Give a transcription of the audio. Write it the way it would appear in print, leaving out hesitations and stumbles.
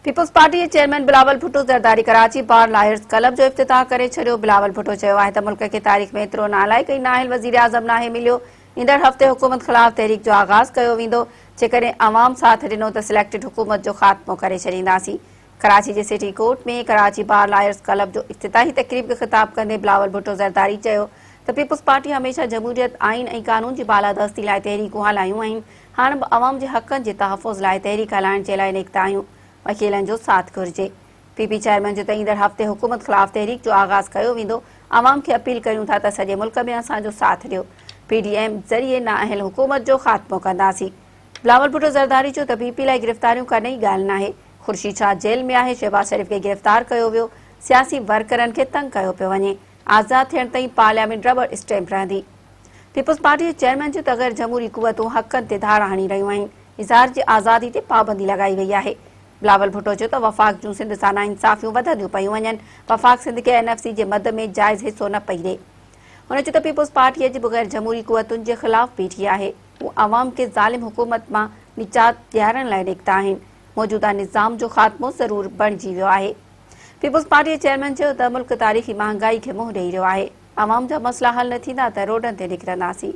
Peoples party के chairman Balawal Bhutto Zardari Karachi बार lawyers club जो इफ्तिताह करे छड़ियो। बलावल भुट्टो चयो आहे त मुल्क के तारीख़ में एतिरो नालायक ऐं नाहिल वज़ीर आज़म नाहे मिलियो। ईंदड़ हफ़्ते हुकूमत ख़िलाफ़ तहरीक जो आगाज़ कयो वेंदो। जेकॾहिं अवाम साथ ॾिनो त सिलेक्टेड हुकूमत जो ख़ात्मो करे छॾींदासीं। कराची जे सिटी कोर्ट में कराची बार लायर्स क्लब जो इफ्तिताही तक़रीब खे ख़िताब कंदे बलावल भुट्टो ज़रदारी चयो त पीपल्स पार्टी हमेशह जमहूरियत आइन ऐं कानून जी बालादस्ती लाइ तहरीकूं हलायूं आहिनि। हाणे बि अवाम जे हक़नि जे तहफ़ुज़ लाइ तहरीक हलाइण जे लाइ निकिता आहियूं। वकीलनि जो साथ घुर्जे। पीपी चेयरमैन जो त ईंदड़ हफ़्ते हुकूमत ख़िलाफ़ तहरीक जो आगाज़ कयो वेंदो। अवाम खे अपील कयूं था त सॼे मुल्क में असांजो साथ ॾियो। पीडीएम ज़रिए नाअहल हुकूमत जो ख़ात्मो कंदासीं। बलावल भुट्टो ज़रदारी चयो त पीपी लाइ गिरफ़्तारियूं करण जी ॻाल्हि नाहे। ख़ुर्शीद शाह जेल में आहे। शहबाज़ शरीफ़ खे गिरफ़्तार कयो वियो। सियासी वर्करनि खे तंग कयो पियो वञे। आज़ाद थियण ताईं पार्लियामेंट रबड़ स्टैम्प रहंदी। पीपल्स पार्टी जे चेयरमैन चयो त ग़ैर जमहूरी क़ुवतूं हक़नि ते धार हणी रहियूं आहिनि। इज़हार जी आज़ादी ते पाबंदी लॻाई वई आहे। बलावल भुट्टो चयो त वफ़ाक़ जूं सिंध सां नाइंसाफ़ियूं वधंदियूं पयूं वञनि। वफ़ाक़ सिंध खे एनएफसी जे मद में जाइज़ हिसो न पई ॾे। हुन चयो त पीपल्स पार्टी अॼु बि ग़ैर जमहूरी क़ुवतुनि जे ख़िलाफ़ बीठी आहे। हू अवाम खे ज़ालिम हुकूमत मां निजात ॾियारण लाइ निकिता आहिनि। मौजूदा निज़ाम जो ख़ात्मो ज़रूर बणिजी वियो आहे। पीपल्स पार्टी जे चेयरमैन चयो त मुल्क तारीख़ी महांगाई खे मुंहुं ॾेई रहियो आहे। अवाम जा मसइला हल न थींदा त रोडनि ते निकिरंदासीं।